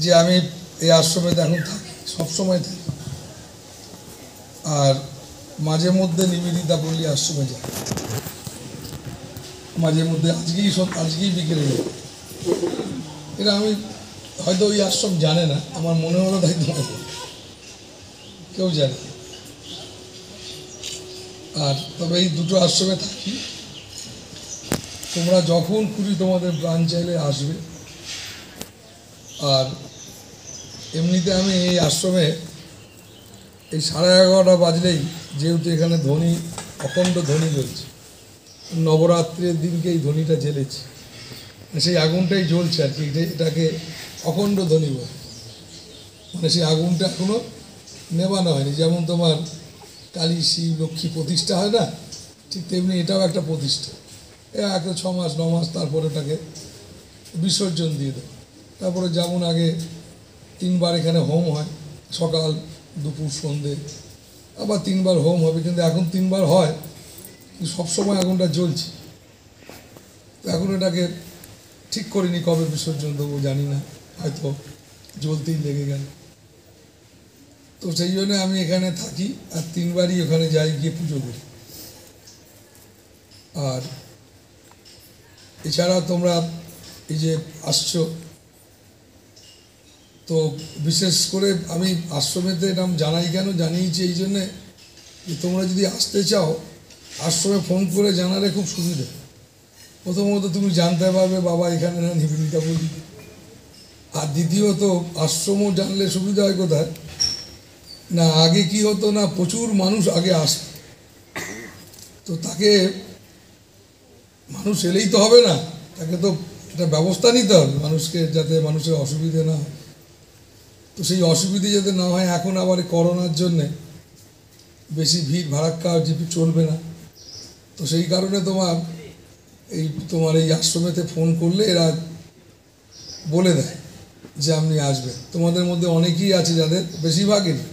যে আমি এই আশ্রমে এখন থাকি, সবসময় থাকি। আর মাঝে মধ্যে নিবেদিতা পল্লী আশ্রমে যাই, মাঝে মধ্যে আজকেই বিকেলে যাই। এটা আমি হয়তো ওই আশ্রম জানে না, আমার মনে হলো তাই তোমাকে কেউ জানে। আর তবে এই দুটো আশ্রমে থাকি, তোমরা যখন খুশি তোমাদের প্রাণ চাইলে আসবে। আর এমনিতে আমি এই আশ্রমে এই 11:30 বাজলেই, যেহেতু এখানে ধ্বনি অখণ্ড ধ্বনি জ্বলছে, নবরাত্রির দিনকে এই ধ্বনিটা জ্বেলেছি, সেই আগুনটাই জ্বলছে আর কি, এটাকে অখণ্ড ধ্বনি বলে। মানে সেই আগুনটা এখনো নেবানো হয়নি। যেমন তোমার কালী, শিব, লক্ষ্মী প্রতিষ্ঠা হয় না, ঠিক তেমনি এটাও একটা প্রতিষ্ঠা। একটা 6 মাস 9 মাস তারপরে ওটাকে বিসর্জন দিয়ে দেয়। তারপরে যেমন আগে 3 বার এখানে হোম হয়, সকাল, দুপুর, সন্ধে, আবার 3 বার হোম হবে। কিন্তু এখন 3 বার হয়, সবসময় আগুনটা জ্বলছে। তো এখন এটাকে ঠিক করিনি কবে বিসর্জন দেবো জানি না, হয়তো জ্বলতেই লেগে গেল। তো সেই জন্য আমি এখানে থাকি, আর 3 বারই ওখানে যাই, গিয়ে পুজো করি। আর এছাড়া তোমরা এই যে আসছো, তো বিশেষ করে আমি আশ্রমেতে এরকম জানাই কেন, জানিয়েছি এই জন্যে যে তোমরা যদি আসতে চাও আশ্রমে ফোন করে জানালে খুব সুবিধা। প্রথমত তুমি জানতে পারবে বাবা এখানে না নিবেদিতা বলি। আর দ্বিতীয়ত আশ্রমও জানলে সুবিধা হয় কোথায় না, আগে কি হতো না, প্রচুর মানুষ আগে আসত, তো তাকে মানুষ এলেই তো হবে না, তাকে তো একটা ব্যবস্থা নিতে হবে মানুষকে, যাতে মানুষের অসুবিধে না হয়। তো সেই অসুবিধে যাতে না হয়, এখন আবার করোনার জন্যে বেশি ভিড় ভাড়াক্কা জিপি চলবে না। তো সেই কারণে তোমার এই আশ্রমেতে ফোন করলে এরা বলে দেয় যে আপনি আসবেন। তোমাদের মধ্যে অনেকেই আছে যাদের, বেশিরভাগই না,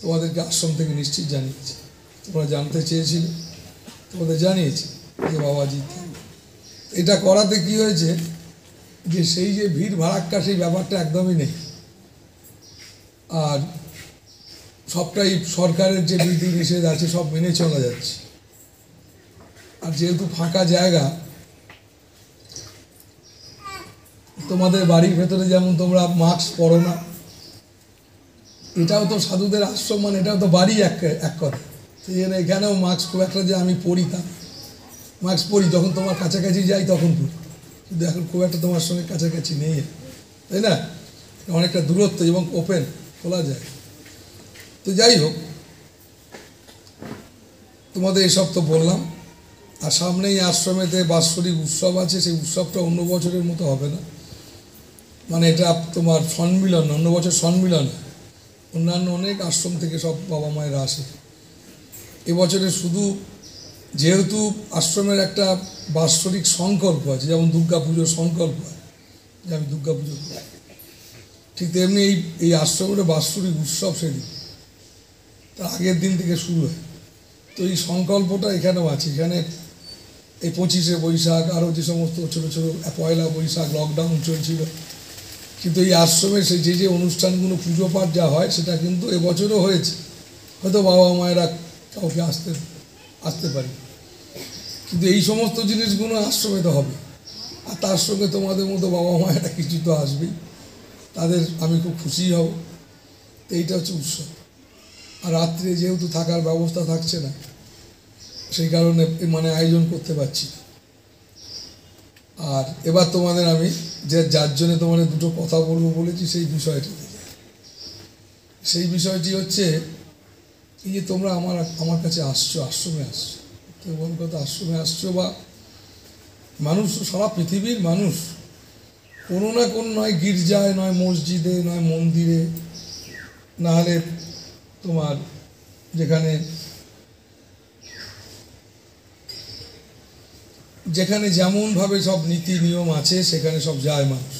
তোমাদেরকে আশ্রম থেকে নিশ্চিত জানিয়েছে। তোমরা জানতে চেয়েছিলে, তোমাদের জানিয়েছি যে বাবাজি থাকবে। এটা করাতে কি হয়েছে যে সেই যে ভিড় ভাড়াক্কা, সেই ব্যাপারটা একদমই নেই। আর সবটাই সরকারের যে বিধি নিষেধ আছে সব মেনে চলা যাচ্ছে। আর যেহেতু ফাঁকা জায়গা, তোমাদের বাড়ির ভেতরে যেমন তোমরা মাস্ক পরো না, এটাও তো সাধুদের আশ্রম, মানে এটাও তো বাড়ি এক কথা। সেই জন্য এখানেও মাস্ক খুব একটা যে আমি পরি তা, মাস্ক পরি যখন তোমার কাছাকাছি যাই তখন পরি, কিন্তু এখন খুব একটা তোমার সঙ্গে কাছাকাছি নেই, তাই না, অনেকটা দূরত্ব এবং ওপেন খোলা যায়। তো যাই হোক, তোমাদের এসব তো বললাম। আর সামনেই আশ্রমেতে বাৎসরিক উৎসব আছে, সেই উৎসবটা অন্য বছরের মতো হবে না। মানে এটা তোমার সম্মিলন, অন্য বছর সম্মিলন, অন্যান্য অনেক আশ্রম থেকে সব বাবা মায়েরা আসে। এবছরে শুধু যেহেতু আশ্রমের একটা বাৎসরিক সংকল্প আছে, যেমন দুর্গা পুজোর সংকল্প হয় যে আমি দুর্গা পুজো করি, ঠিক তেমনি এই আশ্রমের বাৎসরিক উৎসব সেদিন তার আগের দিন থেকে শুরু হয়। তো এই সংকল্পটা এখানেও আছে। এখানে এই 25শে বৈশাখ, আরও যে সমস্ত ছোটো ছোটো, 1 বৈশাখ লকডাউন চলছিল, কিন্তু এই আশ্রমে সেই যে অনুষ্ঠানগুলো, পুজো পাঠ যা হয়, সেটা কিন্তু এবছরও হয়েছে। হয়তো বাবা মায়েরা কাউকে আসতে পারি, কিন্তু এই সমস্ত জিনিসগুলো আশ্রমে তো হবে। আর তার সঙ্গে তোমাদের মতো বাবা মায়েরা কিছু তো আসবেই, তাদের আমি খুব খুশি হব। তো এইটা হচ্ছে উৎসব। আর রাত্রে যেহেতু থাকার ব্যবস্থা থাকছে না, সেই কারণে মানে আয়োজন করতে পারছি। আর এবার তোমাদের আমি যার জন্য তোমাদের দুটো কথা বলবো বলেছি, সেই বিষয়টি হচ্ছে এই যে তোমরা আমার কাছে আসছো, আশ্রমে আসছো, তো বল কথা, আশ্রমে আসছো বা মানুষ, সারা পৃথিবীর মানুষ কোনো না কোনো, নয় গির্জায়, নয় মসজিদে, নয় মন্দিরে, না হলে তোমার যেখানে যেমনভাবে সব নীতি নিয়ম আছে সেখানে সব যায় মানুষ,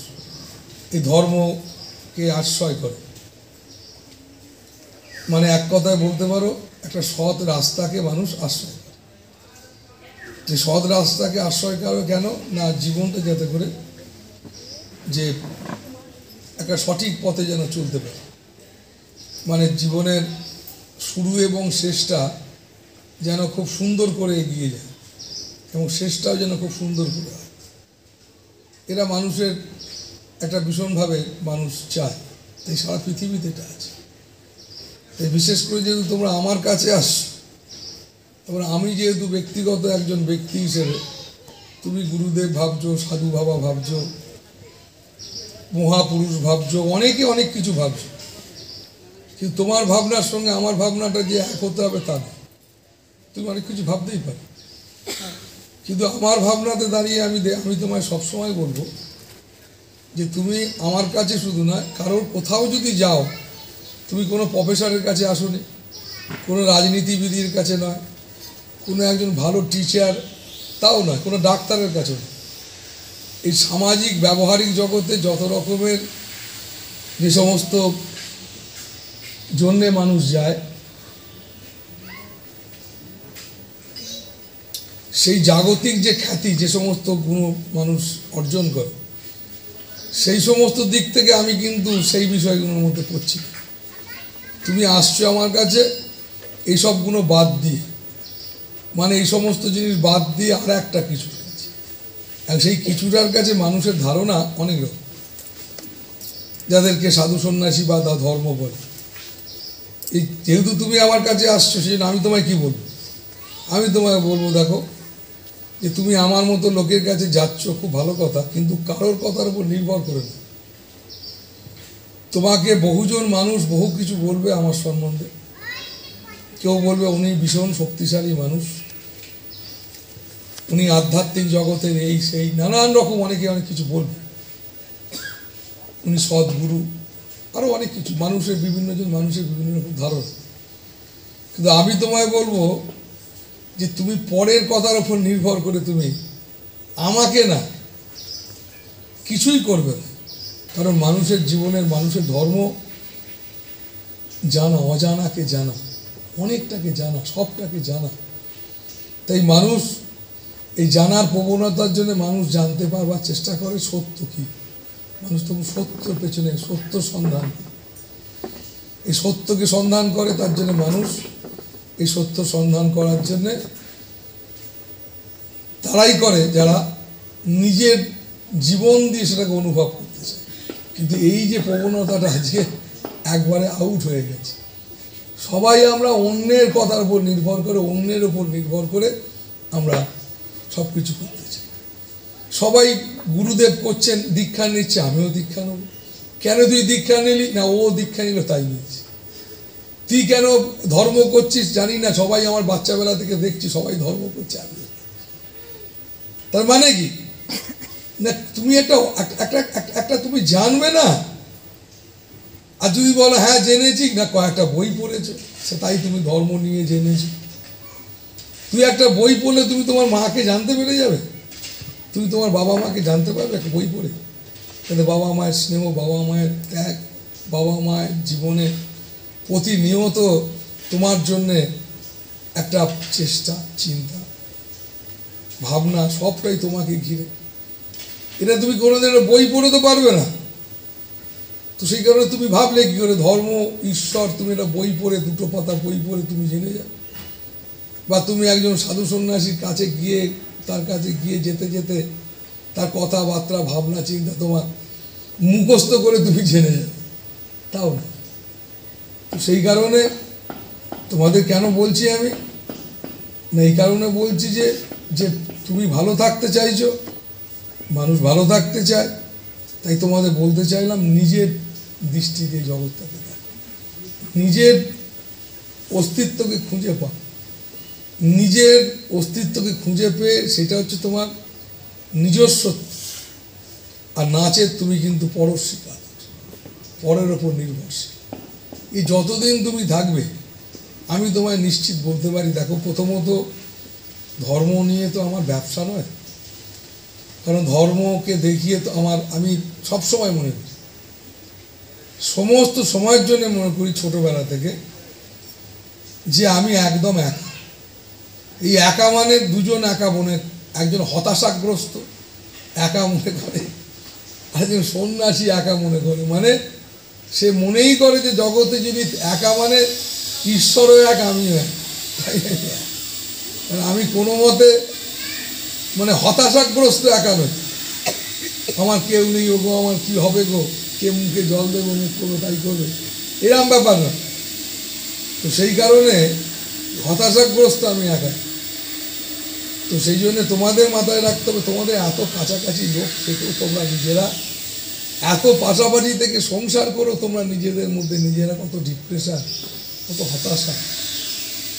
এই ধর্মকে আশ্রয় করে। মানে এক কথায় বলতে পারো, একটা সৎ রাস্তাকে মানুষ আশ্রয় করে। যে সৎ রাস্তাকে আশ্রয় করে কেন না, জীবনটা যাতে করে যে একটা সঠিক পথে যেন চলতে পারে, মানে জীবনের শুরু এবং শেষটা যেন খুব সুন্দর করে এগিয়ে যায় এবং শেষটাও যেন খুব সুন্দর করে হয়। এরা মানুষের একটা ভীষণভাবে মানুষ চায়, তাই সারা পৃথিবীতে এটা আছে। তাই বিশেষ করে যেহেতু তোমরা আমার কাছে আসছো, এবার আমি যেহেতু ব্যক্তিগত একজন ব্যক্তি হিসেবে, তুমি গুরুদেব ভাবছো, সাধু বাবা ভাবছো, মহাপুরুষ ভাবছো, অনেকে অনেক কিছু ভাবছো, কিন্তু তোমার ভাবনার সঙ্গে আমার ভাবনাটা যে এক হতে হবে তা না। তুমি অনেক কিছু ভাবতেই পারো, কিন্তু আমার ভাবনাতে দাঁড়িয়ে আমি তোমায় সবসময় বলবো যে তুমি আমার কাছে শুধু না, কারোর কোথাও যদি যাও, তুমি কোনো প্রফেসরের কাছে আসোনি, কোনো রাজনীতিবিদের কাছে নয়, কোনো একজন ভালো টিচার তাও নয়, কোনো ডাক্তারের কাছে নয়। এই সামাজিক ব্যবহারিক জগতে যত রকমের যে সমস্ত জন্যে মানুষ যায়, সেই জাগতিক যে খ্যাতি যে সমস্ত গুণ মানুষ অর্জন করে, সেই সমস্ত দিক থেকে আমি কিন্তু সেই বিষয়গুলোর মধ্যে পড়ছি। তুমি আসছো আমার কাছে এই সবগুলো বাদ দিয়ে, মানে এই সমস্ত জিনিস বাদ দিয়ে আর একটা কিছু আছে, আর সেই কিছুটার কাছে মানুষের ধারণা অনেক রকম, যাদেরকে সাধু সন্ন্যাসী বা ধর্ম বলে। এই যেহেতু তুমি আমার কাছে আসছো, সেই জন্য আমি তোমায় কী বলবো, আমি তোমায় বলবো দেখো যে তুমি আমার মতো লোকের কাছে যাচ্ছ, খুব ভালো কথা, কিন্তু কারোর কথার উপর নির্ভর করে না। তোমাকে বহুজন মানুষ বহু কিছু বলবে আমার সম্বন্ধে। কেউ বলবে উনি ভীষণ শক্তিশালী মানুষ, উনি আধ্যাত্মিক জগতের এই সেই নানান রকম অনেকে অনেক কিছু বলবে, উনি সদ্গুরু, আরও অনেক কিছু, মানুষের বিভিন্ন রকম ধারণা। কিন্তু আমি তোমায় বলবো যে তুমি পরের কথার উপর নির্ভর করে তুমি আমাকে না কিছুই করবে না, কারণ মানুষের জীবনের, মানুষের ধর্ম জানা, অজানাকে জানা, অনেকটাকে জানা, সবটাকে জানা। তাই মানুষ এই জানার প্রবণতার জন্য মানুষ জানতে পারবার চেষ্টা করে সত্য কী। মানুষ তখন সত্যর পেছনে, সত্য সন্ধান, এই সত্যকে সন্ধান করে। তার জন্য মানুষ এই সত্য সন্ধান করার জন্যে তারাই করে যারা নিজের জীবন দিয়ে সেটাকে অনুভব করতে চায়। কিন্তু এই যে প্রবণতাটা আজকে একবারে আউট হয়ে গেছে, সবাই আমরা অন্যের কথার উপর নির্ভর করে, অন্যের উপর নির্ভর করে আমরা সব কিছু করতে চাই। সবাই গুরুদেব করছেন, দীক্ষা নিচ্ছে, আমিও দীক্ষা নেব। কেন তুই দীক্ষা নিলি না? ও দীক্ষা নিল তাই নিয়েছে। তুই কেন ধর্ম করছিস? জানি না, সবাই আমার বাচ্চাবেলা থেকে দেখছি সবাই ধর্ম করছে, আমি। তার মানে কি না, তুমি একটা তুমি জানবে না। আর যদি বলো হ্যাঁ জেনেছি, না কয়েকটা বই পড়েছো, সে তাই তুমি ধর্ম নিয়ে জেনেছো। তুই একটা বই পড়লে তুমি তোমার মাকে জানতে পেরে যাবে, তুমি তোমার বাবা মাকে জানতে পারবে একটা বই পড়ে। তাহলে বাবা মায়ের স্নেহ, বাবা মায়ের ত্যাগ, বাবা মায়ের জীবনে প্রতিনিয়ত তোমার জন্যে একটা চেষ্টা, চিন্তা, ভাবনা, সবটাই তোমাকে ঘিরে। এটা তুমি কোনোদিন বই পড়ে তো পারবে না। তো সেই কারণে তুমি ভাবলে কী করে ধর্ম, ঈশ্বর, তুমি একটা বই পড়ে, দুটো পাতা বই পড়ে তুমি জেনে যাও। বা তুমি একজন সাধু সন্ন্যাসীর কাছে গিয়ে, তার কাছে গিয়ে যেতে যেতে তার কথাবার্তা, ভাবনা, চিন্তা তোমার মুখস্থ করে তুমি জেনে যাও, তাও না। তো সেই কারণে তোমাদের কেন বলছি আমি না, এই কারণে বলছি যে যে তুমি ভালো থাকতে চাইছো, মানুষ ভালো থাকতে চায়, তাই তোমাদের বলতে চাইলাম নিজের দৃষ্টিতে জগৎটাকে দেখ, নিজের অস্তিত্বকে খুঁজে পাও। নিজের অস্তিত্বকে খুঁজে পেয়ে সেটা হচ্ছে তোমার নিজস্ব। আর নাচের তুমি কিন্তু পরশী কাজ, পরের ওপর নির্ভরশীল। এই যতদিন তুমি থাকবে, আমি তোমায় নিশ্চিত বলতে পারি, দেখো প্রথমত ধর্ম নিয়ে তো আমার ব্যবসা নয়, কারণ ধর্মকে দেখিয়ে তো আমি সবসময় মনে করি, সমস্ত সময়ের জন্য মনে করি ছোটোবেলা থেকে, যে আমি একদম একা। এই একা মানে দুজন একা মনে, একজন হতাশাগ্রস্ত একা মনে করে, আর একজন সন্ন্যাসী একা মনে করে, মানে সে মনেই করে যে জগতে যদি একা মানে ঈশ্বরও এক, আমিও এক। আমি কোনো মতে মানে হতাশাগ্রস্ত একা নয়, আমার কেউ নেই, ও গো আমার কী হবে গো, কে মুখে জল দেবো, মুখ করবো তাই করবে, এরম ব্যাপার না। তো সেই কারণে হতাশাগ্রস্ত আমি একা। তো সেই জন্যে তোমাদের মাথায় রাখতে হবে, তোমাদের এত কাছাকাছি লোক থেকেও তোমরা নিজেরা এত পাশাপাশি থেকে সংসার করো, তোমরা নিজেদের মধ্যে নিজেরা কত ডিপ্রেশন, কত হতাশা,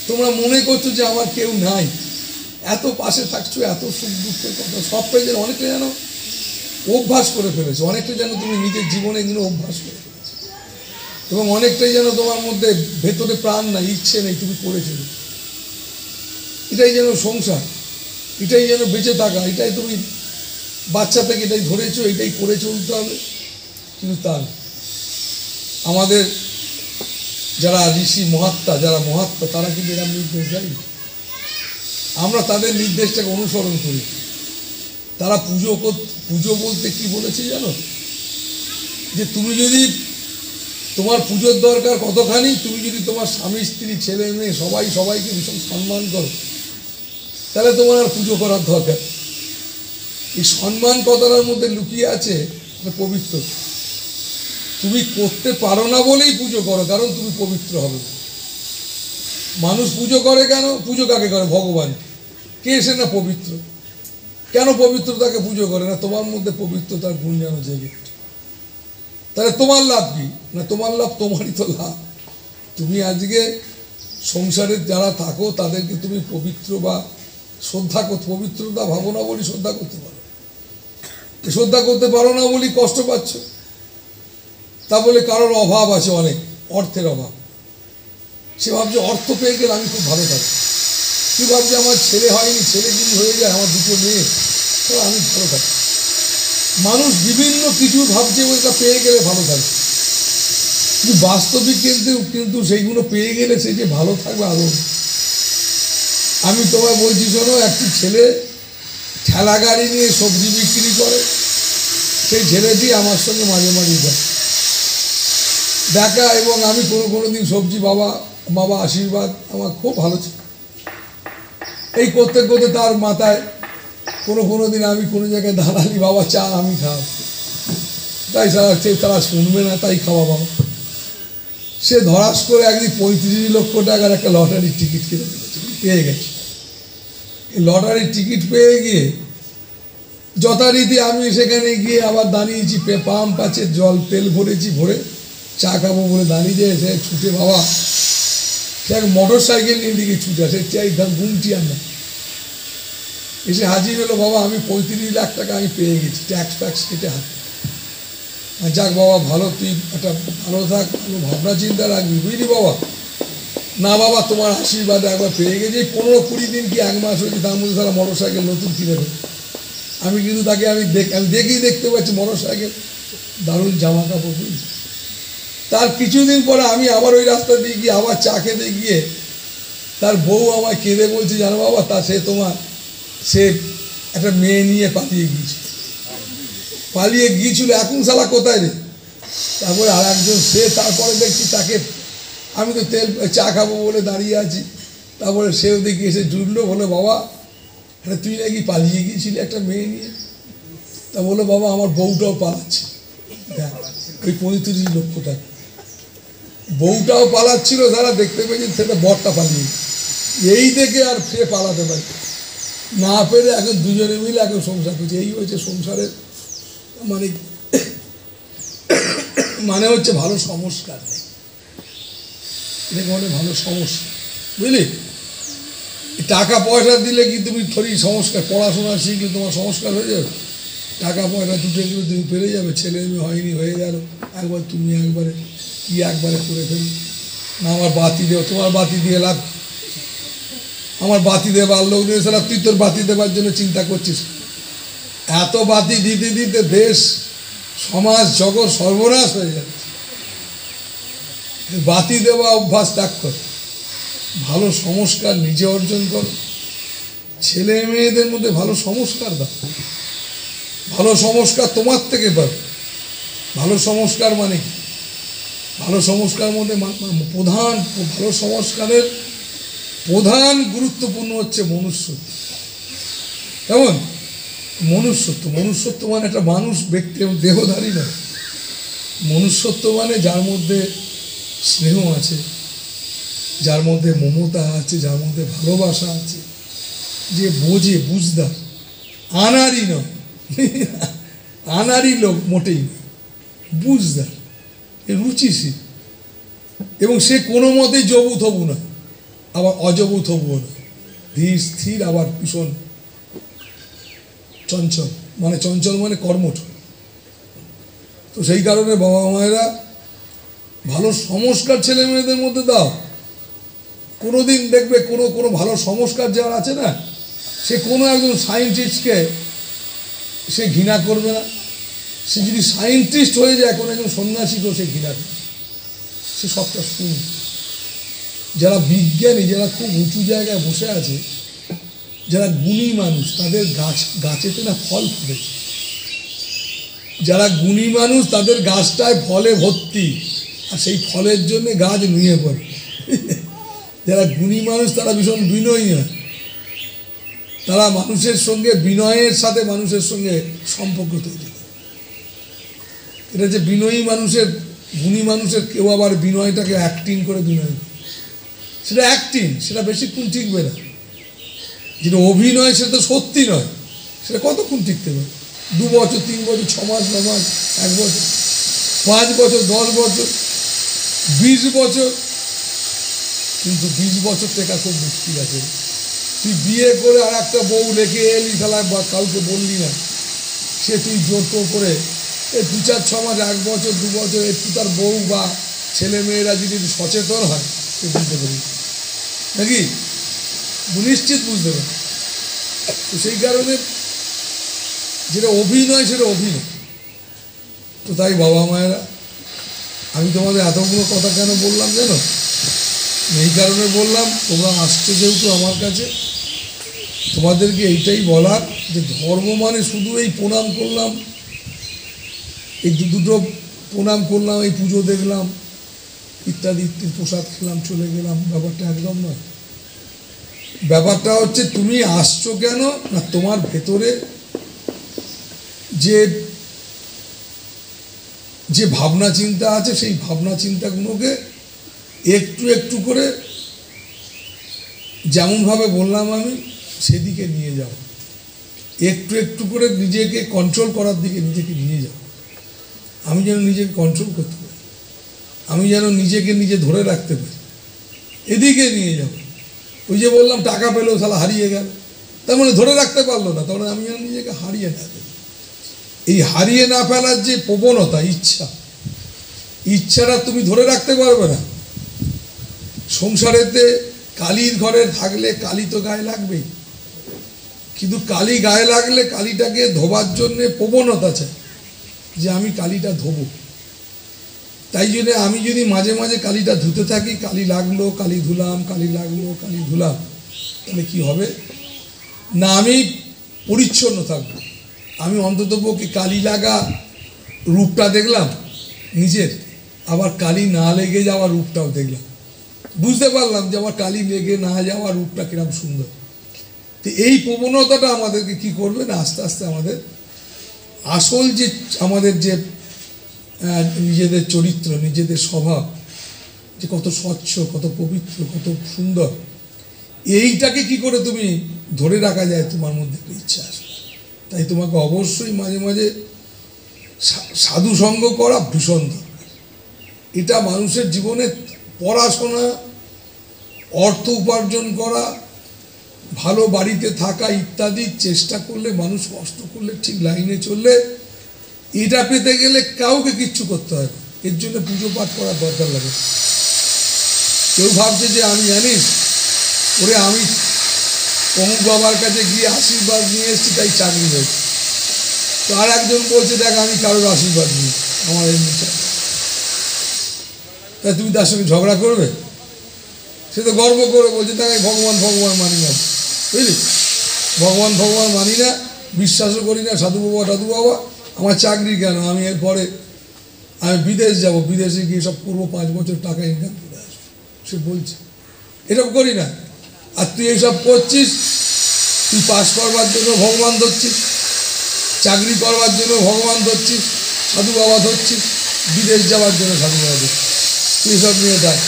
তোমরা মনে করছো যে আমার কেউ নাই, এত পাশে থাকছো, এত সুখ দুঃখের কথা সবটাই যেন অনেকটা যেন অভ্যাস করে ফেলেছো, অনেকটা যেন তুমি নিজের জীবনে এগুলো অভ্যাস করে ফেলেছো, এবং অনেকটাই যেন তোমার মধ্যে ভেতরে প্রাণ নাই, ইচ্ছে নেই, তুমি করে চলেছো। এটাই যেন সংসার, এটাই যেন বেঁচে থাকা, এটাই তুমি বাচ্চা থেকে এটাই ধরেছো, এটাই করে চলতে হবে। কিন্তু তা আমাদের যারা ঋষি মহাত্মা, যারা মহাত্মা, তারা কিন্তু এরকম নির্দেশ দেয়, আমরা তাদের নির্দেশটাকে অনুসরণ করি। তারা পুজো বলতে কি বলেছে জানো, যে তুমি যদি তোমার পুজোর দরকার কতখানি, তুমি যদি তোমার স্বামী স্ত্রী ছেলে মেয়ে সবাইকে ভীষণ সম্মান করো, তাহলে তোমার আর পুজো করার দরকার। এই সম্মান কথাটার মধ্যে লুকিয়ে আছে পবিত্র। তুমি করতে পারো না বলেই পুজো করো, কারণ তুমি পবিত্র হবে। মানুষ পুজো করে কেন? পুজো কাকে করে? ভগবান। কে সে না পবিত্র? কেন পবিত্রতাকে পুজো করে না? তোমার মধ্যে পবিত্রতার গুণ যেন জেগে। তাহলে তোমার লাভ কি? না তোমার লাভ, তোমারই তো লাভ। তুমি আজকে সংসারে যারা থাকো তাদেরকে তুমি পবিত্র বা শ্রদ্ধা করতে, পবিত্রতা ভাবনা বলি শ্রদ্ধা করতে পারো, শ্রদ্ধা করতে পারো না বলি কষ্ট পাচ্ছ। তা বলে কারোর অভাব আছে, অনেক অর্থের অভাব, সে ভাবছে অর্থ পেয়ে গেলে আমি খুব ভালো থাকি। কি ভাবছে আমার ছেলে হয়নি, ছেলে যদি হয়ে যায়, আমার দুটো মেয়ে, তো আমি ভালো থাকি। মানুষ বিভিন্ন কিছু ভাবছে ওইটা পেয়ে গেলে ভালো থাকবে, কিন্তু বাস্তবিক কিন্তু সেইগুলো পেয়ে গেলে সে যে ভালো থাকবে আরো। আমি তোমায় বলছি শোনো, একটি ছেলে ঠেলা গাড়ি নিয়ে সবজি বিক্রি করে, সেই ছেলেটি আমার সঙ্গে মাঝে মাঝে দেখা, এবং আমি কোনো দিন সবজি বাবা আশীর্বাদ আমার খুব ভালো ছিল। এই করতে করতে তার মাথায় কোনো দিন আমি কোনো জায়গায় দাঁড়ালি, বাবা চা আমি খাও, তাই তারা শুনবে না, তাই খাওয়া বাবা। সে ধরাস করে একদিন 35 লক্ষ টাকার একটা লটারির টিকিট পেয়ে গেছে। এই লটারির টিকিট পেয়ে গিয়ে যথারীতি আমি সেখানে গিয়ে আবার দাঁড়িয়েছি, পাম্প আছে, জল তেল ভরেছি, ভরে চা খাবো বলে দাঁড়িয়ে যায়। সে ছুটে বাবা, সে এক মোটর সাইকেল নিয়ে দিকে ছুটে আসে, চাই ঘুমটি আর না, এসে হাজির হলো, বাবা আমি 35 লাখ টাকা আমি পেয়ে গেছি, ট্যাক্স কেটে হাতে। যাক বাবা ভালো, তুই একটা ভালো থাক, কোনো ভাবনা চিন্তা রাখবি, বুঝলি বাবা। না বাবা তোমার আশীর্বাদে একবার পেয়ে গেছি, 15-20 দিন কি 1 মাস হয়েছে, তার মধ্যে তারা মোটর সাইকেল নতুন কিনে দেবে। আমি কিন্তু তাকে আমি দেখেই দেখতে পাচ্ছি মোটর সাইকেল, দারুণ জামা কাপড়, বুঝলি। তার কিছুদিন পরে আমি আবার ওই রাস্তা দিয়ে গিয়ে আবার চা খেতে গিয়ে তার বউ আমায় কেঁদে বলছে, জানো বাবা, সে একটা মেয়ে নিয়ে পালিয়ে গিয়েছিল, এখন শালা কোথায় রে। তারপরে আর একজন, সে তারপরে দেখছি তাকে, আমি তো চা খাবো বলে দাঁড়িয়ে আছি, তারপরে সেও দেখি এসে জুড়লো, বলে বাবা তুই নাকি পালিয়ে গিয়েছিলি একটা মেয়ে নিয়ে। তা বললো বাবা আমার বউটাও পালাচ্ছে, দেখ ওই 35 লক্ষ টাকা বউটাও পালাচ্ছিল, তারা দেখতে পেয়েছেন সেটা বরটা পালিয়ে, এই দেখে আর ফিরে পালাতে পারে না পেরে এখন দুজনে মিলে এখন সংসার করছে। এই হচ্ছে সংসারের মানে হচ্ছে ভালো সংস্কার নেই, এটাকে বলে ভালো সমস্যা, বুঝলি। টাকা পয়সা দিলে কি তুমি থরি সংস্কার, পড়াশোনা শিখলে তোমার সংস্কার হয়ে যাবে? টাকা পয়সা দুটো তুমি পেরে যাবে, ছেলে মেয়ে হয়নি, হয়ে গেল, একবার তুমি একবারে করে ফেলি। না আমার বাতি দেও, তোমার বাতি দিয়ে লাভ, আমার বাতি দেবার লোক দিয়ে সারা, তুই তোর বাতি দেবার জন্য চিন্তা করছিস। এত বাতি দিতে দিতে দেশ সমাজ জগৎ সর্বনাশ হয়ে যাচ্ছে। বাতি দেওয়া অভ্যাস ত্যাগ কর, ভালো সংস্কার নিজে অর্জন করো, ছেলে মেয়েদের মধ্যে ভালো সংস্কার দাও, ভালো সংস্কার তোমার থেকে পাবে। ভালো সংস্কার মানে কি? ভালো সংস্কার মধ্যে প্রধান ভালো সংস্কারের প্রধান গুরুত্বপূর্ণ হচ্ছে মনুষ্যত্ব। কেমন? মনুষ্যত্ব। মনুষ্যত্ব মানে একটা মানুষ, ব্যক্তি, দেহধারী নয়। মনুষ্যত্ব মানে যার মধ্যে স্নেহ আছে, যার মধ্যে মমতা আছে, যার মধ্যে ভালোবাসা আছে, যে বোঝে, বুঝদার, আনারি নয়, আনারি লোক মোটেই নয়, বুঝদার, রুচিশীল, এবং সে কোনো মতেই জবু থবু না, আবার অজবু থবুও না, ধীর স্থির, আবার ভীষণ চঞ্চল, মানে চঞ্চল মানে কর্মঠ। তো সেই কারণে বাবা মায়েরা ভালো সংস্কার ছেলে মেয়েদের মধ্যে দাও। কোনোদিন দেখবে কোনো ভালো সংস্কার যার আছে না, সে কোনো একজন সায়েন্টিস্টকে সে ঘৃণা করবে না। সে যদি সায়েন্টিস্ট হয়ে যায়, কোনো একজন সন্ন্যাসীকেও সে ঘৃণা করবে, সে সবটা শুনবে। যারা বিজ্ঞানী, যারা খুব উঁচু জায়গায় বসে আছে, যারা গুণী মানুষ, তাদের গাছেতে না ফল ফুটেছে। যারা গুণী মানুষ, তাদের গাছটায় ফলে ভর্তি, আর সেই ফলের জন্যে গাছ নুয়ে পড়ে। যারা গুণী মানুষ, তারা ভীষণ বিনয়ী হয়, তারা মানুষের সঙ্গে বিনয়ের সাথে মানুষের সঙ্গে সম্পর্ক তৈরি করে। এটা যে বিনয়ী মানুষের, গুণী মানুষের, কেউ আবার বিনয়টাকে অ্যাক্টিং করে বিনয় করে, সেটা অ্যাক্টিং, সেটা বেশিক্ষণ টিকবে না। যেটা অভিনয়, সেটা তো সত্যি নয়, সেটা কতক্ষণ টিকতে পারে? 2 বছর, 3 বছর, 6 মাস, 9 মাস, 1 বছর, 5 বছর, 10 বছর, 20 বছর। কিন্তু 20 বছর টেকা খুব মুশকিল আছে। তুই বিয়ে করে আর একটা বউ রেখে এলি খেলায়, বা কাউকে বললি না, সে তুই জোর টোর করে এই 2-4-6 মাস, 1 বছর, 2 বছর, একটু তার বউ বা ছেলে মেয়েরা যদি সচেতন হয়, সে বুঝতে পারি নাকি, নিশ্চিত বুঝতে পারে। তো সেই কারণে যেটা অভিনয়, সেটা অভিনয়। তো তাই বাবা মায়েরা, আমি তোমাদের এতগুলো কথা কেন বললাম জানো? এই কারণে বললাম, তোমরা আসছো যেহেতু আমার কাছে, তোমাদেরকে এইটাই বলার যে ধর্ম মানে শুধু এই প্রণাম করলাম, এই দুটো প্রণাম করলাম, এই পুজো দেখলাম, ইত্যাদি ইত্যাদি, প্রসাদ খেলাম, চলে গেলাম, ব্যাপারটা একদম নয়। ব্যাপারটা হচ্ছে তুমি আসছো কেন না, তোমার ভেতরে যে ভাবনা চিন্তা আছে, সেই ভাবনা চিন্তাগুলোকে একটু একটু করে, যেমনভাবে বললাম আমি, সেদিকে নিয়ে যাও। একটু একটু করে নিজেকে কন্ট্রোল করার দিকে নিজেকে নিয়ে যাও। আমি যেন নিজেকে কন্ট্রোল করতে পারি, আমি যেন নিজেকে নিজে ধরে রাখতে পারি, এদিকে নিয়ে যাব। ওই যে বললাম টাকা পেলেও শালা হারিয়ে গেল, তার মানে ধরে রাখতে পারলো না, তার মানে আমি যেন নিজেকে হারিয়ে না ফেলি। এই হারিয়ে না ফেলার যে প্রবণতা, ইচ্ছাটা তুমি ধরে রাখতে পারবে না। সংসারেতে কালির ঘরে থাকলে কালি তো গায়ে লাগবেই, কিন্তু কালি গায়ে লাগলে কালিটাকে ধোবার জন্যে প্রবণতা চাই যে আমি কালিটা ধোবো। তাই জন্যে আমি যদি মাঝে মাঝে কালিটা ধুতে থাকি, কালি লাগলো, কালি ধুলাম, কালি লাগলো, কালি ধুলাম, তাহলে কি হবে না, আমি পরিচ্ছন্ন থাকবো। আমি অন্ততপক্ষে কালি লাগা রূপটা দেখলাম নিজের, আবার কালি না লেগে যাওয়ার রূপটাও দেখলাম, বুঝতে পারলাম যে আমার কালি লেগে না যাওয়ার রূপটা কিরম সুন্দর। তো এই প্রবণতাটা আমাদেরকে কি করবে না, আস্তে আস্তে আমাদের আসল যে আমাদের যে নিজেদের চরিত্র, নিজেদের স্বভাব যে কত স্বচ্ছ, কত পবিত্র, কত সুন্দর, এইটাকে কি করে তুমি ধরে রাখা যায়, তোমার মধ্যে ইচ্ছা আসে। তাই তোমাকে অবশ্যই মাঝে মাঝে সাধু সঙ্গ করা ভীষণ দরকার। এটা মানুষের জীবনে পড়াশোনা, অর্থ উপার্জন করা, ভালো বাড়িতে থাকা ইত্যাদি চেষ্টা করলে, মানুষ কষ্ট করলে, ঠিক লাইনে চললে, এটা পেতে গেলে কাউকে কিচ্ছু করতে হয় না। এর জন্য পুজো পাঠ করার দরকার লাগে। কেউ ভাবছে যে আমি জানিস ওরে, আমি অমুক বাবার কাছে গিয়ে আশীর্বাদ নিয়ে এসেছি তাই চাকরি হয়েছে। তো আর একজন বলছে দেখ আমি কারোর আশীর্বাদ নিই, আমার এমনি চাকরি। তাই তুমি তার সঙ্গে ঝগড়া করবে? সে তো গর্ব করে বলছে দেখ আমি ভগবান ভগবান মানি না, বুঝলি, ভগবান ভগবান মানি না, বিশ্বাসও করি না, সাধু বাবা টাধু বাবা, আমার চাকরি কেন, আমি এরপরে আমি বিদেশ যাব, বিদেশে গিয়ে সব করবো, 5 বছর টাকা ইনকাম করে আসবো, সে বলছে। এসব করি না। আর তুই এইসব করছিস, তুই পাস করবার জন্য ভগবান ধরছিস, চাকরি করবার জন্য ভগবান ধরছিস, সাধু বাবা ধরছিস, বিদেশ যাওয়ার জন্য সাধু বাবা ধরছিস। তুই এসব নিয়ে থাক।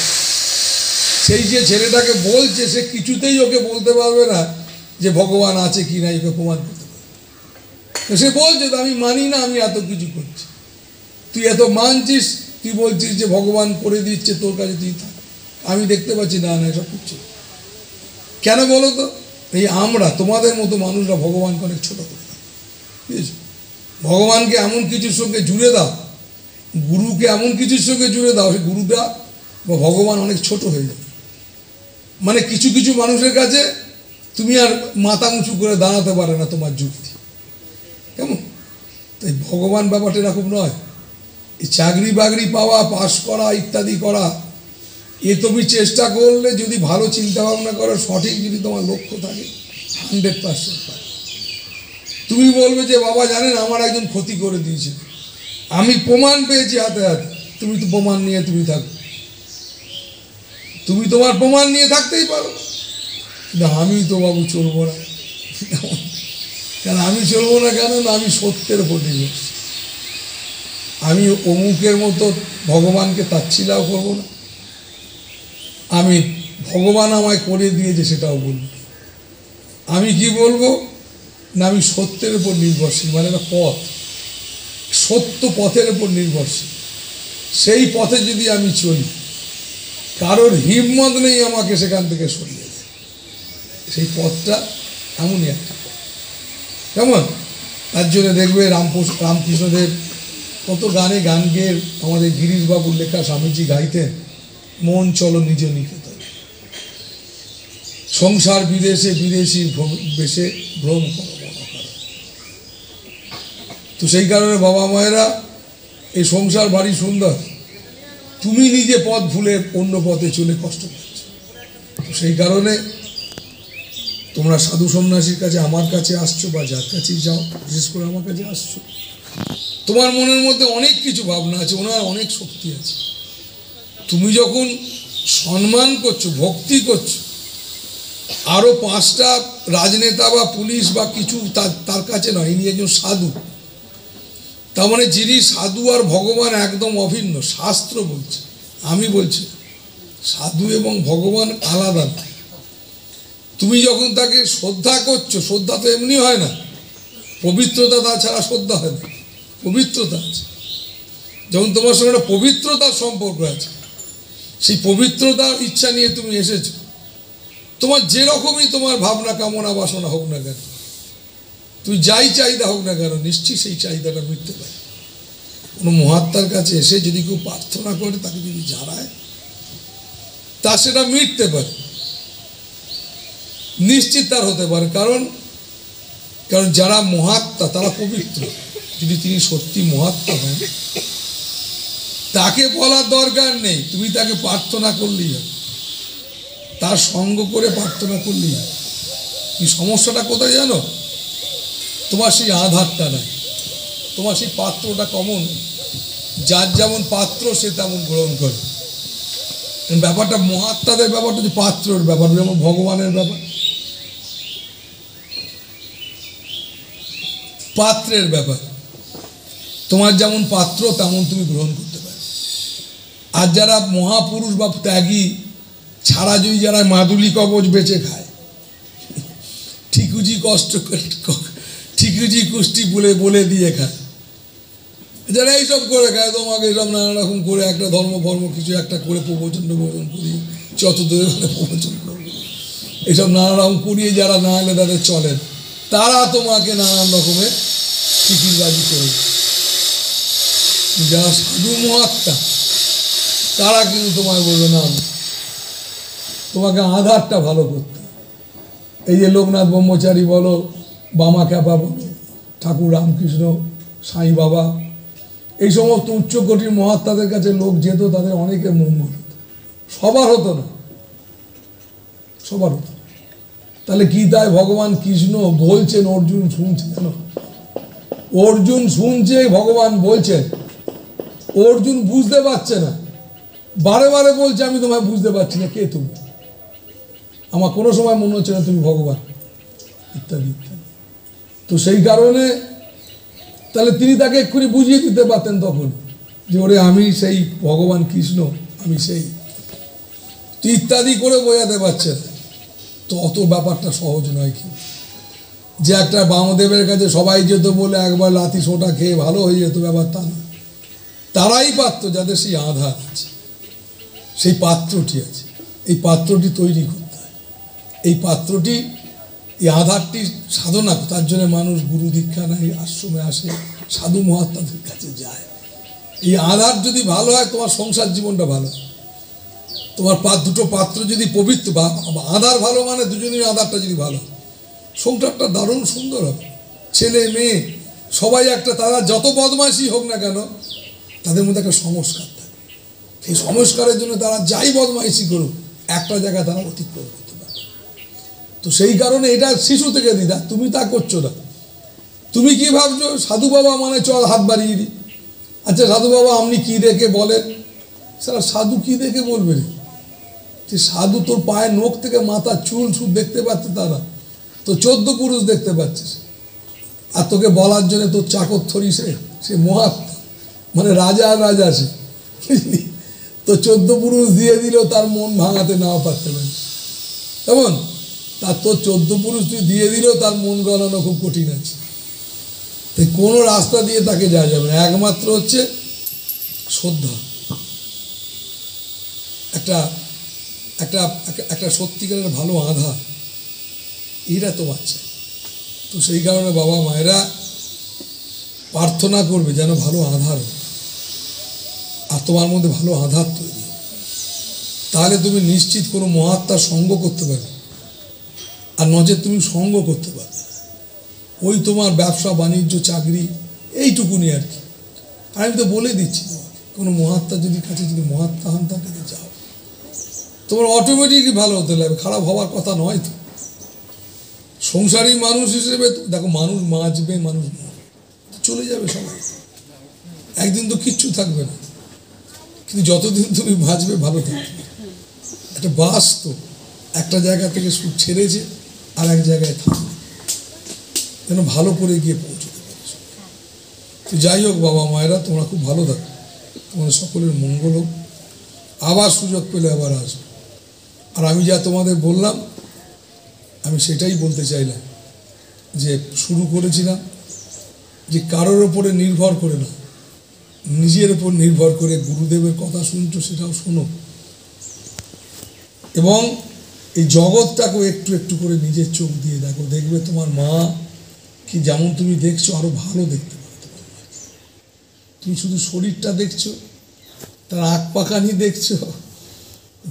সেই যে ছেলেটাকে বলছে সে কিছুতেই ওকে বলতে পারবে না যে ভগবান আছে কি না, একে প্রমাণ করতে পারবে। তো সে বলছে তো আমি মানি না, আমি এত কিছু করছি। তুই এত মানছিস, তুই বলছিস যে ভগবান করে দিচ্ছে তোর কাছে, তুই থাক। আমি দেখতে পাচ্ছি না, না এসব কিছু। কেন বলো তো? এই আমরা তোমাদের মতো মানুষরা ভগবানকে অনেক ছোট করে দাও, বুঝেছো? ভগবানকে এমন কিছুর সঙ্গে জুড়ে দাও, গুরুকে এমন কিছুর সঙ্গে জুড়ে দাও, সে গুরুটা বা ভগবান অনেক ছোট হয়ে যাবে। মানে কিছু কিছু মানুষের কাছে তুমি আর মাথা উঁচু করে দাঁড়াতে পারে না তোমার যুক্তি, কেমন? তাই ভগবান ব্যাপারটা এরকম নয়। এই চাকরি বাকরি পাওয়া, পাস করা ইত্যাদি করা, এ তুমি চেষ্টা করলে যদি ভালো চিন্তা ভাবনা করো, সঠিক যদি তোমার লক্ষ্য থাকে, 100% পাবে। তুমি বলবে যে বাবা জানেন আমার একজন ক্ষতি করে দিয়েছে, আমি প্রমাণ পেয়েছি হাতে হাতে। তুমি তো প্রমাণ নিয়ে তুমি থাকো, তুমি তোমার প্রমাণ নিয়ে থাকতেই পারো, কিন্তু আমি তো বাবু চলবো না। কেন আমি চলবো না? কেন না, আমি সত্যের উপর নির্ভরশীল। আমি অমুকের মতো ভগবানকে তাচ্ছিলাও করবো না, আমি ভগবান আমায় করে দিয়েছে সেটাও বলবো। আমি কি বলবো না, আমি সত্যের উপর নির্ভরশীল, মানে একটা পথ, সত্য পথের উপর নির্ভরশীল। সেই পথে যদি আমি চলি, কারোর হিম্মত নেই আমাকে সেখান থেকে সরিয়ে দেয়। সেই পথটা এমনই একটা পথ, কেমন? তার জন্য দেখবে রামকৃষ্ণদেব কত গানে গান গেয়ে আমাদের গিরিশবাবুর লেখা স্বামীজি গাইতেন, মন চলো নিজ নিকেতন, সংসার বিদেশে বিদেশি বেশে ভ্রম করো মনকারণ। তো সেই কারণে বাবা মায়েরা, এই সংসার ভারী সুন্দর, তুমি নিজে পথ ভুলে অন্য পথে চলে কষ্ট পাচ্ছ। তো সেই কারণে তোমরা সাধু সন্ন্যাসীর কাছে, আমার কাছে আসছো বা যার কাছেই যাও, বিশেষ করে আমার কাছে আসছো, তোমার মনের মধ্যে অনেক কিছু ভাবনা আছে, ওনার অনেক শক্তি আছে। তুমি যখন সম্মান করছো, ভক্তি করছো, আরও 5টা রাজনেতা বা পুলিশ বা কিছু তার কাছে নয়, ইনি একজন সাধু। তার মানে যিনি সাধু আর ভগবান একদম অভিন্ন, শাস্ত্র বলছে, আমি বলছি সাধু এবং ভগবান আলাদা। তুমি যখন তাকে শ্রদ্ধা করছো, শ্রদ্ধা তো এমনি হয় না, পবিত্রতা ছাড়া শ্রদ্ধা হয় না, পবিত্রতা আছে। যখন তোমার সঙ্গে একটা পবিত্রতার সম্পর্ক আছে, সেই পবিত্রতার ইচ্ছা নিয়ে তুমি এসেছো, তোমার যেরকমই তোমার ভাবনা কামনা বাসনা হোক না কেন, তুই যাই চাহিদা হোক না কেন, নিশ্চয়ই সেই চাহিদাটা মিটতে পারে। কোনো মহাত্মার কাছে এসে যদি কেউ প্রার্থনা করে, তাকে যদি জানায়, তা সেটা মিটতে পারে, নিশ্চিত তার হতে পারে। কারণ যারা মহাত্মা তারা পবিত্র। যদি তিনি সত্যি মহাত্মা হন, তাকে বলার দরকার নেই, তুমি তাকে প্রার্থনা করলেই হবে, তার সঙ্গ করে প্রার্থনা করলেই হবে। কি সমস্যাটা কোথায় জানো? তোমার সেই আধারটা নাই, তোমার সেই পাত্রটা কমন। যার যেমন পাত্র সে তেমন গ্রহণ করে। ব্যাপারটা মহাত্মাদের ব্যাপারটা যে পাত্রের ব্যাপার, যেমন ভগবানের ব্যাপার পাত্রের ব্যাপার। তোমার যেমন পাত্র তেমন তুমি গ্রহণ করতে পারো। আর যারা মহাপুরুষ বা ত্যাগী ছাড়া যদি যারা মাদুলি কবচ বেঁচে খায়, ঠিকুজি কষ্ট করে, ঠিকুজি কুষ্টি বলে দিয়ে খায়, যারা এইসব করে খায়, তোমাকে এইসব নানা রকম করে একটা ধর্ম কিছু একটা করে প্রবচন করি, যত দূরে প্রবচন করবে, এইসব নানা রকম করিয়ে যারা না এলে তাদের চলেন, তারা তোমাকে নানান রকমের ফিকিরবাজি করে। যারা সাধু মহাত্মা তারা কিন্তু তোমায় বলবে না, তোমাকে আধারটা ভালো করতে। এই যে লোকনাথ ব্রহ্মচারী বলো, বামা খ্যাপা বলো, ঠাকুর রামকৃষ্ণ, সাই বাবা, এই সমস্ত উচ্চকোটির মহাত্মাদের কাছে লোক যেত, তাদের অনেকের মঙ্গল হতো, সবার হতো না, সবার হতো। তাহলে গীতায় ভগবান কৃষ্ণ বলছেন, অর্জুন শুনছে, কেন? অর্জুন শুনছে, ভগবান বলছেন, অর্জুন বুঝতে পারছে না, বারে বারে বলছে আমি তোমায় বুঝতে পারছি না, কে তুমি? আমার কোনো সময় মনে হচ্ছে না তুমি ভগবান, ইত্যাদি ইত্যাদি। তো সেই কারণে তাহলে তিনি তাকে এক্ষুনি বুঝিয়ে দিতে পারতেন তখন যে ওরে আমি সেই ভগবান কৃষ্ণ, আমি সেই ইত্যাদি করে বোঝাতে পারছেন। তো অত ব্যাপারটা সহজ নয় কি, যে একটা বামদেবের কাছে সবাই যেত বলে একবার লাথি সোটা খেয়ে ভালো হয়ে যেত, ব্যাপারটা না। তারাই পারত যাদের সেই আধার আছে, সেই পাত্রটি আছে। এই পাত্রটি তৈরি করতে হয়, এই পাত্রটি, এই আধারটি সাধনা। তার জন্য মানুষ গুরু দীক্ষা নেয়, আশ্রমে আসে, সাধু মহাত্মাদের কাছে যায়। এই আধার যদি ভালো হয় তোমার সংসার জীবনটা ভালো, তোমার দুটো পাত্র যদি পবিত্র, আধার ভালো মানে দুজনের আধারটা যদি ভালো, সংসারটা দারুণ সুন্দর হবে। ছেলে মেয়ে সবাই একটা, তারা যত বদমাইশি হোক না কেন তাদের মধ্যে একটা সংস্কার থাকে। সেই সংস্কারের জন্য তারা যাই বদমাইশি করুক একটা জায়গায় তারা অতিক্রম করতে পারে। তো সেই কারণে এটা শিশু থেকে দিদা, তুমি তা করছো না। তুমি কি ভাবছো সাধু বাবা মানে চল হাত বাড়িয়ে দিই? আচ্ছা সাধু বাবা আপনি কি দেখে বলেন? সেটা সাধু কি দেখে বলবে রে? যে সাধু তোর পায়ের নখ থেকে মাথা চুল সুদ দেখতে পাচ্ছে, তারা তো 14 পুরুষ দেখতে পাচ্ছিস, আর তোকে বলার জন্য তোর চাকর থরি, সে মহাত্মা, মানে রাজা আর রাজা, সে বুঝলি? তো 14 পুরুষ দিয়ে দিলেও তার মন ভাঙাতে নাও পারতে পারে, কেমন? তার তোর 14 পুরুষ তুই দিয়ে দিলেও তার মন গলানো খুব কঠিন আছে। তাই কোনো রাস্তা দিয়ে তাকে যাওয়া যাবে না, একমাত্র হচ্ছে শ্রদ্ধা, একটা একটা একটা সত্যিকারের ভালো আধার, এইটা তো বাচ্চা। তো সেই কারণে বাবা মায়েরা প্রার্থনা করবে যেন ভালো আধার, আর তোমার মধ্যে ভালো আধার তৈরি, তাহলে তুমি নিশ্চিত কোনো মহাত্মার সঙ্গ করতে পারবে, আর নজর তুমি সঙ্গ করতে পারবে। ওই তোমার ব্যবসা বাণিজ্য চাকরি এইটুকুনি আর কি। আর আমি তো বলে দিচ্ছি, কোনো মহাত্মা যদি কাছে যদি মহাত্মা হন তার কাছে যাও, তোমার অটোমেটিকই ভালো হতে লাগবে, খারাপ হওয়ার কথা নয়। তো সংসারী মানুষ হিসেবে দেখো, মানুষ বাঁচবে, মানুষ চলে যাবে সবাই, একদিন তো কিচ্ছু থাকবে না, কিন্তু যতদিন তুমি বাঁচবে ভালো থাকবে। একটা বাস তো একটা জায়গা থেকে ছেড়েছে আর এক জায়গায় থাকবে, যেন ভালো করে গিয়ে পৌঁছতে পারে। তো যাই হোক বাবা মায়েরা, তোমরা খুব ভালো থাকো, তোমাদের সকলের মঙ্গল হোক। আবার সুযোগ পেলে আবার আসবে। আর আমি যা তোমাদের বললাম আমি সেটাই বলতে চাইলাম, যে শুরু করেছিলাম যে কারোর ওপরে নির্ভর করে না, নিজের ওপর নির্ভর করে গুরুদেবের কথা শুনছো সেটাও শোনো, এবং এই জগৎটাকেও একটু একটু করে নিজের চোখ দিয়ে দেখো, দেখবে তোমার মা কি যেমন তুমি দেখছো আরো ভালো দেখতে পাবে তোমার মা। তুমি শুধু শরীরটা দেখছো, তার আঁক পাখানি দেখছো,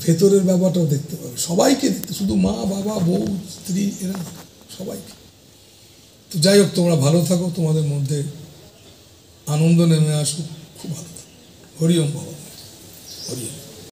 ভেতরের ব্যাপারটাও দেখতে পাবে, সবাইকে দেখতে, শুধু মা বাবা বউ স্ত্রী এরা সবাইকে। তো যাই হোক, তোমরা ভালো থাকো, তোমাদের মধ্যে আনন্দ নেমে আসুক, খুব ভালো থাকো। হরি ওম বাবা, হরি ওম।